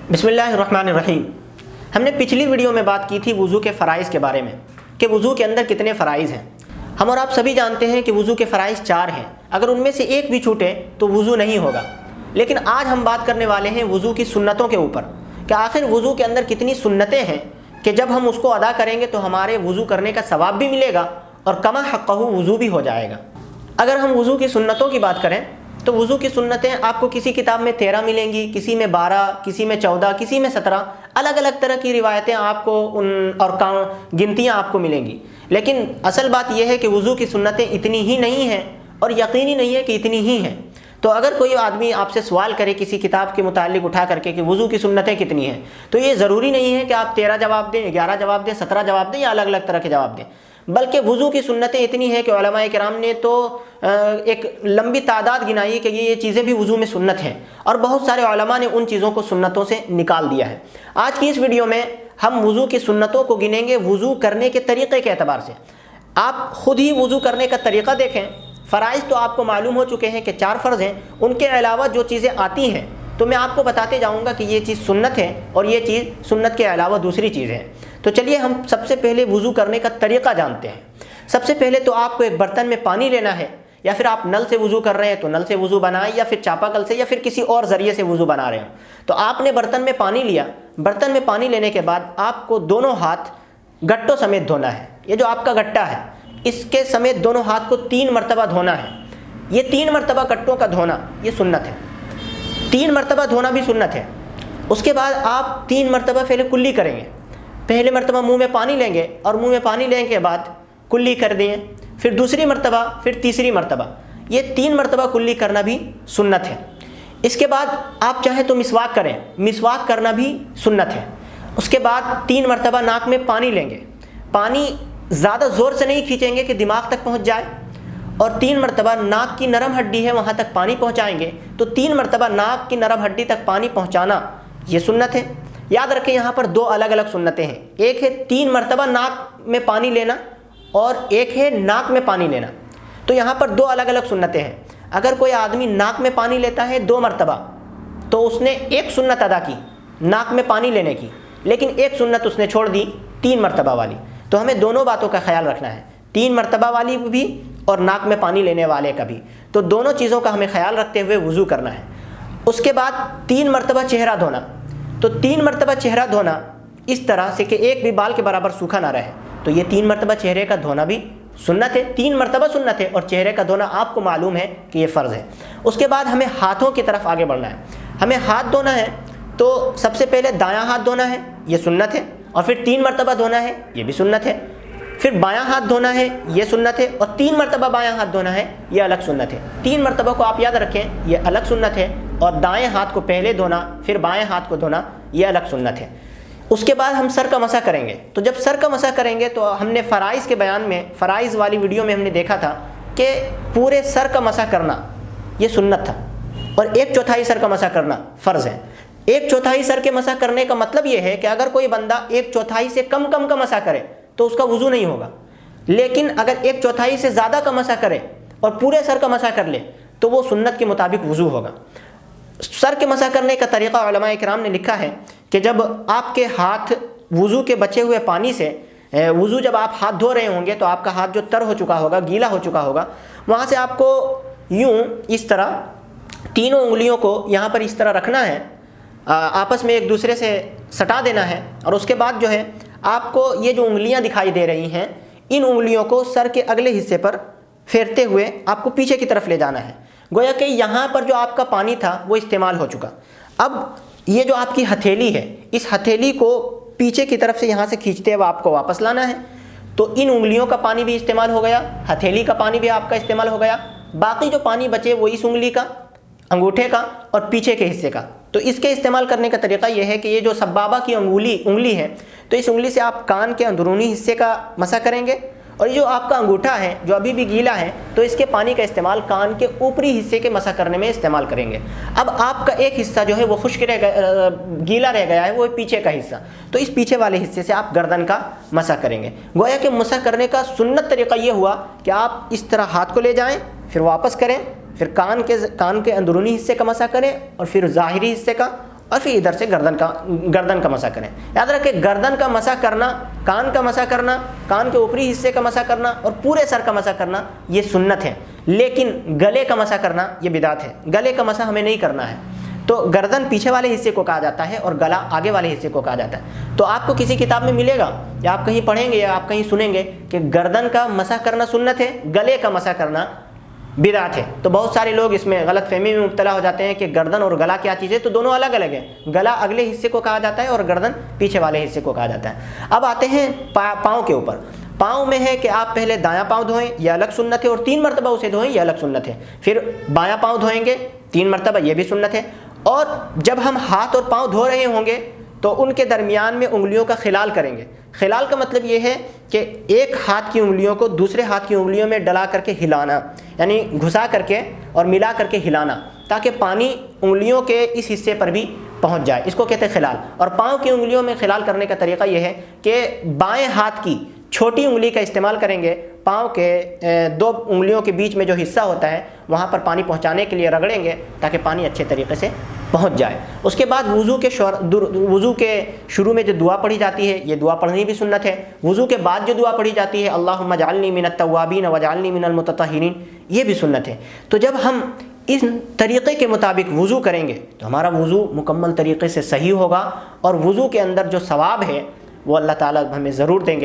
बिस्मिल्लाहिर्रहमानिर्रहीम। हमने पिछली वीडियो में बात की थी वज़ू के फ़राइज़ के बारे में कि वज़ू के अंदर कितने फ़राइज़ हैं। हम और आप सभी जानते हैं कि वज़ू के फ़राइज़ 4 हैं, अगर उनमें से एक भी छूटे तो वज़ू नहीं होगा। लेकिन आज हम बात करने वाले हैं वज़ू की सुन्नतों के ऊपर कि आखिर वज़ू के अंदर कितनी सुन्नतें हैं कि जब हम उसको अदा करेंगे तो हमारे वज़ू करने का सवाब भी मिलेगा और कमा हक़्क़हू वज़ू भी हो जाएगा। अगर हम वज़ू की सुन्नतों की बात करें तो वज़ू की सुन्नतें आपको किसी किताब में 13 मिलेंगी, किसी में 12, किसी में 14, किसी में 17, अलग अलग तरह की रिवायतें आपको और गिनतियाँ आपको मिलेंगी। लेकिन असल बात यह है कि वज़ू की सुन्नतें इतनी ही नहीं हैं और यकीनी नहीं है कि इतनी ही हैं। तो अगर कोई आदमी आपसे सवाल करे किसी किताब के मुतालिक उठा करके कि वज़ू की सुन्नतें कितनी हैं, तो ये ज़रूरी नहीं है कि आप 13 जवाब दें, 11 जवाब दें, 17 जवाब दें या अलग अलग तरह के जवाब दें, बल्कि वज़ू की सुन्नतें इतनी हैं कि उलमाए किराम ने तो एक लंबी तादाद गिनाई कि ये चीज़ें भी वज़ू में सुन्नत हैं और बहुत सारे उलमा ने उन चीज़ों को सुन्नतों से निकाल दिया है। आज की इस वीडियो में हम वज़ू की सुन्नतों को गिनेंगे वज़ू करने के तरीक़े के एतबार से। आप ख़ुद ही वज़ू करने का तरीक़ा देखें। फ़राइज़ तो आपको मालूम हो चुके हैं कि 4 फ़र्ज़ हैं, उनके अलावा जो चीज़ें आती हैं तो मैं आपको बताते जाऊँगा कि ये चीज़ सुन्नत है और ये चीज़ सुन्नत के अलावा दूसरी चीज़ है। तो चलिए हम सबसे पहले वज़ू करने का तरीक़ा जानते हैं। सबसे पहले तो आपको एक बर्तन में पानी लेना है, या फिर आप नल से वज़ू कर रहे हैं तो नल से वज़ू बनाएं, या फिर चापाकल से, या फिर किसी और ज़रिए से वज़ू बना रहे हैं। तो आपने बर्तन में पानी लिया। बर्तन में पानी लेने के बाद आपको दोनों हाथ गट्टों समेत धोना है। ये जो आपका गट्टा है इसके समेत दोनों हाथ को 3 मरतबा धोना है। ये 3 मरतबा गट्टों का धोना ये सुन्नत है। 3 मरतबा धोना भी सुन्नत है। उसके बाद आप 3 मरतबा पहले कुल्ली करेंगे। पहले मरतबा मुंह में पानी लेंगे और मुंह में पानी लेने के बाद कुल्ली कर दें, फिर दूसरी मरतबा, फिर तीसरी मरतबा। ये 3 मरतबा कुल्ली करना भी सुन्नत है। इसके बाद आप चाहें तो मिसवाक करें, मिसवाक करना भी सुन्नत है। उसके बाद 3 मरतबा नाक में पानी लेंगे। पानी ज़्यादा ज़ोर से नहीं खींचेंगे कि दिमाग तक पहुँच जाए, और 3 मरतबा नाक की नरम हड्डी है वहाँ तक पानी पहुँचाएंगे। तो 3 मरतबा नाक की नरम हड्डी तक पानी पहुँचाना ये सुन्नत है। याद रखें यहाँ पर 2 अलग अलग सुन्नतें हैं। एक है 3 मरतबा नाक में पानी लेना और एक है नाक में पानी लेना। तो यहाँ पर 2 अलग अलग सुन्नतें हैं। अगर कोई आदमी नाक में पानी लेता है 2 मरतबा तो उसने एक सुन्नत अदा की नाक में पानी लेने की, लेकिन एक सुन्नत उसने छोड़ दी 3 मरतबा वाली। तो हमें दोनों बातों का ख्याल रखना है, 3 मरतबा वाली भी और नाक में पानी लेने वाले का भी। तो दोनों चीज़ों का हमें ख्याल रखते हुए वज़ू करना है। उसके बाद 3 मरतबा चेहरा धोना। तो 3 मरतबा चेहरा धोना इस तरह से कि एक भी बाल के बराबर सूखा ना रहे। तो ये 3 मरतबा चेहरे का धोना भी सुन्नत है। 3 मरतबा सुन्नत है और चेहरे का धोना आपको मालूम है कि ये फ़र्ज़ है। उसके बाद हमें हाथों की तरफ आगे बढ़ना है। हमें हाथ धोना है तो सबसे पहले दायां हाथ धोना है, ये सुन्नत है, और फिर 3 मरतबा धोना है, ये भी सुन्नत है। फिर बायां हाथ धोना है, ये सुन्नत है, और 3 मरतबा बायां हाथ धोना है, ये अलग सुन्नत है। 3 मरतबा को आप याद रखें, ये अलग सुन्नत है, और दाएं हाथ को पहले धोना फिर बाएं हाथ को धोना ये अलग सुन्नत है। उसके बाद हम सर का मसा करेंगे। तो जब सर का मसा करेंगे तो हमने फ़राइज़ के बयान में, फ़राइज़ वाली वीडियो में हमने देखा था कि पूरे सर का मसा करना ये सुन्नत था और 1/4 सर का मसा करना फ़र्ज़ है। 1/4 सर के मसा करने का मतलब ये है कि अगर कोई बंदा 1/4 से कम का मसा करे तो उसका वज़ू नहीं होगा। लेकिन अगर 1/4 से ज़्यादा का मसा करे और पूरे सर का मसा कर ले तो वो सुन्नत के मुताबिक वज़ू होगा। सर के मसा करने का तरीक़ा उलमाए किराम ने लिखा है कि जब आपके हाथ वज़ू के बचे हुए पानी से वज़ू जब आप हाथ धो रहे होंगे तो आपका हाथ जो तर हो चुका होगा, गीला हो चुका होगा, वहाँ से आपको यूँ इस तरह तीनों उंगलियों को यहाँ पर इस तरह रखना है, आपस में एक दूसरे से सटा देना है। और उसके बाद जो है आपको ये जो उंगलियाँ दिखाई दे रही हैं इन उंगलियों को सर के अगले हिस्से पर फेरते हुए आपको पीछे की तरफ ले जाना है। गोया कि यहाँ पर जो आपका पानी था वो इस्तेमाल हो चुका। अब ये जो आपकी हथेली है, इस हथेली को पीछे की तरफ से यहाँ से खींचते हुए आपको वापस लाना है। तो इन उंगलियों का पानी भी इस्तेमाल हो गया, हथेली का पानी भी आपका इस्तेमाल हो गया। बाकी जो पानी बचे वो इस उंगली का, अंगूठे का और पीछे के हिस्से का। तो इसके इस्तेमाल करने का तरीका यह है कि ये जो सब्बाबा की उंगली है तो इस उंगली से आप कान के अंदरूनी हिस्से का मसा करेंगे, और ये जो आपका अंगूठा है जो अभी भी गीला है तो इसके पानी का इस्तेमाल कान के ऊपरी हिस्से के मसा करने में इस्तेमाल करेंगे। अब आपका एक हिस्सा जो है वो खुश्क रह गया, गीला रह गया है, वो पीछे का हिस्सा, तो इस पीछे वाले हिस्से से आप गर्दन का मसा करेंगे। गोया कि मसा करने का सुन्नत तरीका ये हुआ कि आप इस तरह हाथ को ले जाएं, फिर वापस करें, फिर कान के अंदरूनी हिस्से का मसा करें और फिर ज़ाहिरी हिस्से का, اور پھر ادھر سے گردن کا مسح کریں۔ یاد رکھیں گردن کا مسح کرنا، کان کا مسح کرنا، کان کے اوپری حصے کا مسح کرنا اور پورے سر کا مسح کرنا یہ سنت ہے، لیکن گلے کا مسح کرنا یہ بدعت ہے۔ گلے کا مسح ہمیں نہیں کرنا ہے۔ تو گردن پیچھے والے حصے کو کہا جاتا ہے اور گلا آگے والے حصے کو کہا جاتا ہے۔ تو آپ کو کسی کتاب میں ملے گا یا آپ کہیں پڑھیں گے یا آپ کہیں سنیں گے کہ گردن کا مسح کرنا سنت ہے، گلے کا مسح کرنا بدعت ہے۔ تو بہت سارے لوگ اس میں غلط فہمی میں مبتلا ہو جاتے ہیں کہ گردن اور گلا کیا چیز ہے، تو دونوں الگ الگ ہیں۔ گلا اگلے حصے کو کہا جاتا ہے اور گردن پیچھے والے حصے کو کہا جاتا ہے۔ اب آتے ہیں پاؤں کے اوپر۔ پاؤں میں ہے کہ آپ پہلے دایاں پاؤں دھوئیں، یہ الگ سنت ہے، اور 3 مرتبہ اسے دھوئیں، یہ الگ سنت ہے۔ پھر بایاں پاؤں دھوئیں گے 3 مرتبہ، یہ بھی سنت ہے۔ اور جب ہم ہاتھ اور پاؤں دھو رہے ہوں گے تو ان کے درمیان میں انگلیوں کا خلال کریں گے۔ خلال کا مطلب یہ ہے کہ ایک ہاتھ کی انگلیوں کو دوسرے ہاتھ کی انگلیوں میں ڈلا کر کے ہلانا، یعنی گھسا کر کے اور ملا کر کے ہلانا، تاکہ پانی انگلیوں کے اس حصے پر بھی پہنچ جائے، اس کو کہتے ہیں خلال۔ اور پاؤں کی انگلیوں میں خلال کرنے کا طریقہ یہ ہے کہ بائیں ہاتھ کی چھوٹی انگلی کا استعمال کریں گے، پاؤں کے 2 انگلیوں کے بیچ میں جو حصہ ہوتا ہے وہاں پر پانی پہنچانے کے لیے رگڑیں گے تاکہ پانی اچھے طریقے سے پہنچ جائے۔ اس کے بعد وضو کے شروع میں جو دعا پڑھی جاتی ہے یہ دعا پڑھنی بھی سنت ہے۔ وضو کے بعد جو دعا پڑھی جاتی ہے اللہم اجعلنی من التوابین واجعلنی من المتطہرین، یہ بھی سنت ہے۔ تو جب ہم اس طریقے کے مطابق وضو کریں گے تو ہمارا وضو مکمل طریقے سے صحیح ہوگا، اور وضو کے اندر جو ثواب ہے وہ اللہ تعالیٰ ہمیں ضرور دیں گے۔